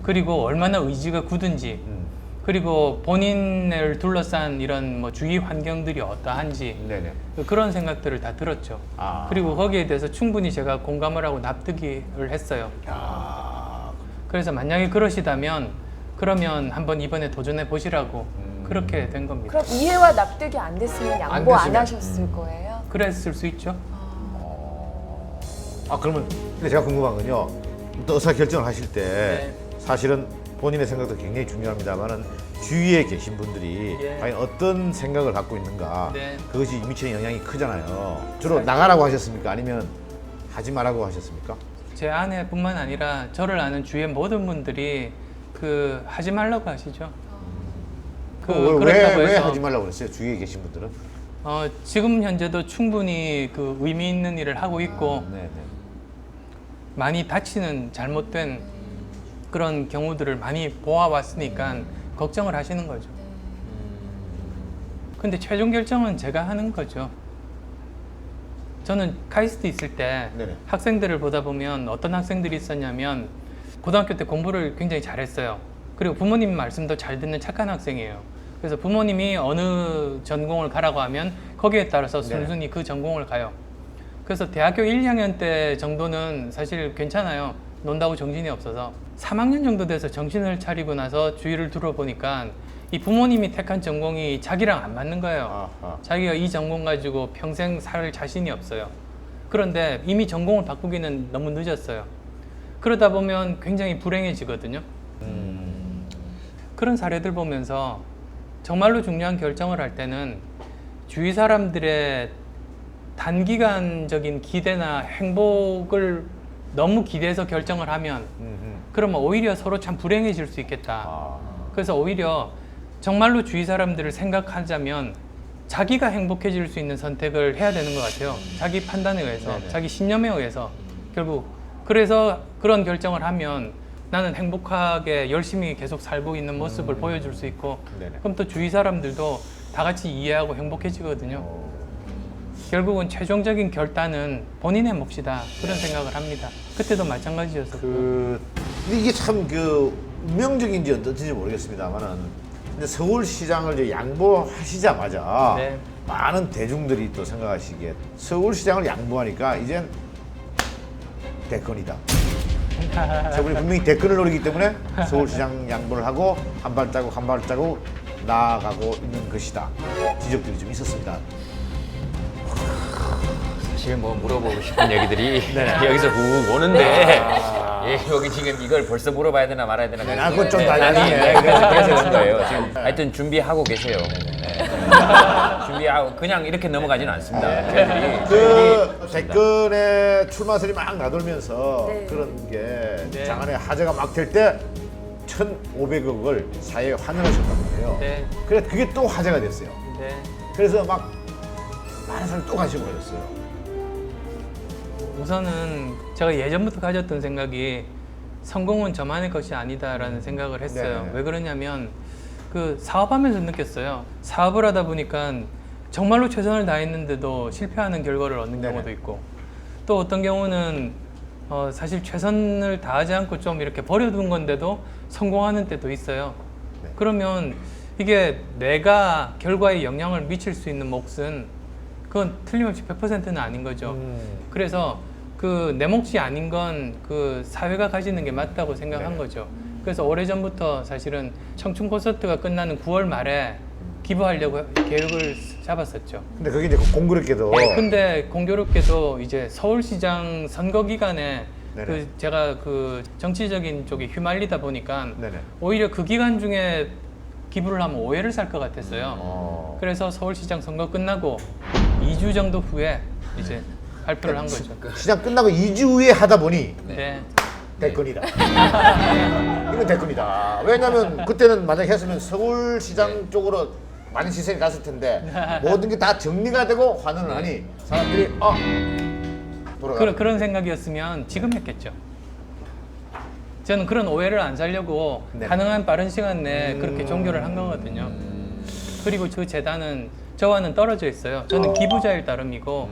그리고 얼마나 의지가 굳은지, 그리고 본인을 둘러싼 이런 뭐 주위 환경들이 어떠한지 네네. 그런 생각들을 다 들었죠. 아. 그리고 거기에 대해서 충분히 제가 공감을 하고 납득을 했어요. 야. 그래서 만약에 그러시다면 그러면 한번 이번에 도전해 보시라고 그렇게 된 겁니다. 그럼 이해와 납득이 안 됐으면 양보 안 됐으면. 하셨을 거예요? 그랬을 수 있죠. 아 그러면 근데 제가 궁금한 건요. 또 의사 결정을 하실 때 네. 사실은 본인의 생각도 굉장히 중요합니다만은 주위에 계신 분들이 예. 과연 어떤 생각을 갖고 있는가 네. 그것이 미치는 영향이 크잖아요. 주로 나가라고 하셨습니까? 아니면 하지 말라고 하셨습니까? 제 아내뿐만 아니라 저를 아는 주위의 모든 분들이 그 하지 말라고 하시죠. 왜 하지 말라고 그랬어요? 주위에 계신 분들은? 지금 현재도 충분히 그 의미 있는 일을 하고 있고 네네. 많이 다치는 잘못된 그런 경우들을 많이 보아왔으니까 걱정을 하시는 거죠. 근데 최종 결정은 제가 하는 거죠. 저는 카이스트 있을 때 네네. 학생들을 보다 보면 어떤 학생들이 있었냐면 고등학교 때 공부를 굉장히 잘했어요. 그리고 부모님 말씀도 잘 듣는 착한 학생이에요. 그래서 부모님이 어느 전공을 가라고 하면 거기에 따라서 순순히 그 전공을 가요. 그래서 대학교 1, 2학년 때 정도는 사실 괜찮아요. 논다고 정신이 없어서 3학년 정도 돼서 정신을 차리고 나서 주위를 둘러보니까 이 부모님이 택한 전공이 자기랑 안 맞는 거예요. 아하. 자기가 이 전공 가지고 평생 살 자신이 없어요. 그런데 이미 전공을 바꾸기는 너무 늦었어요. 그러다 보면 굉장히 불행해지거든요. 그런 사례들 보면서 정말로 중요한 결정을 할 때는 주위 사람들의 단기간적인 기대나 행복을 너무 기대해서 결정을 하면 그러면 오히려 서로 참 불행해질 수 있겠다. 아. 그래서 오히려 정말로 주위 사람들을 생각하자면 자기가 행복해질 수 있는 선택을 해야 되는 것 같아요. 자기 판단에 의해서, 네네. 자기 신념에 의해서 결국 그래서 그런 결정을 하면 나는 행복하게 열심히 계속 살고 있는 모습을 보여줄 수 있고 네네. 그럼 또 주위 사람들도 다 같이 이해하고 행복해지거든요. 결국은 최종적인 결단은 본인의 몫이다 그런 생각을 합니다. 그때도 마찬가지였었고 근데 이게 참 그 운명적인지 어떤지 모르겠습니다만은 근데 서울시장을 이제 양보하시자마자 네. 많은 대중들이 또 생각하시기에 서울시장을 양보하니까 이젠 대권이다. 저분이 분명히 대권을 노리기 때문에 서울시장 양보를 하고 한 발자국 한 발자국 나아가고 있는 것이다. 지적들이 좀 있었습니다. 사실 뭐 물어보고 싶은 얘기들이 여기서 훅 오는데 예, 여기 지금 이걸 벌써 물어봐야 되나 말아야 되나 네, 그건 좀 나중에. 그래서 그런 거예요. 지금 하여튼 준비하고 계세요. 네. 준비하고 그냥 이렇게 넘어가지는 않습니다. 저희들이 그 대권에 출마설이 막 나돌면서 네. 그런 게 네. 장안에 화제가 막 될 때 1,500억을 사회에 환원하셨단 말이에요. 네. 그래 그게 또 화제가 됐어요. 네. 그래서 막 많은 사람이 또 관심을 가졌어요. 우선은 제가 예전부터 가졌던 생각이 성공은 저만의 것이 아니다라는 생각을 했어요. 네네. 왜 그러냐면 그 사업하면서 느꼈어요. 사업을 하다 보니까 정말로 최선을 다했는데도 실패하는 결과를 얻는 네네. 경우도 있고 또 어떤 경우는 사실 최선을 다하지 않고 좀 이렇게 버려둔 건데도 성공하는 때도 있어요. 네. 그러면 이게 내가 결과에 영향을 미칠 수 있는 몫은 그건 틀림없이 100%는 아닌 거죠. 그래서 그 내 몫이 아닌 건 그 사회가 가지는 게 맞다고 생각한 네. 거죠. 그래서 오래전부터 사실은 청춘 콘서트가 끝나는 9월 말에 기부하려고 계획을 잡았었죠. 근데 그게 이제 공교롭게도 근데 공교롭게도 이제 서울시장 선거 기간에 네네. 그 제가 그 정치적인 쪽에 휘말리다 보니까 네네. 오히려 그 기간 중에 기부를 하면 오해를 살 것 같았어요. 그래서 서울시장 선거 끝나고 2주 정도 후에 이제 발표를 한 거죠. 시장 끝나고 2주 후에 하다 보니 네. 대권이다. 이건 대권이다. 왜냐면 그때는 만약에 했으면 서울시장 쪽으로 많은 시선이 갔을 텐데 모든 게 다 정리가 되고 환원을 하니 사람들이 돌아가. 그런 생각이었으면 지금 했겠죠. 저는 그런 오해를 안 살려고 네. 가능한 빠른 시간 내에 그렇게 종교를 한 거거든요. 그리고 그 재단은 저와는 떨어져 있어요. 저는 기부자일 따름이고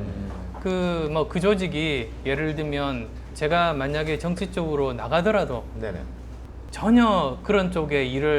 그 조직이 예를 들면 제가 만약에 정치 쪽으로 나가더라도 네네. 전혀 그런 쪽에 일을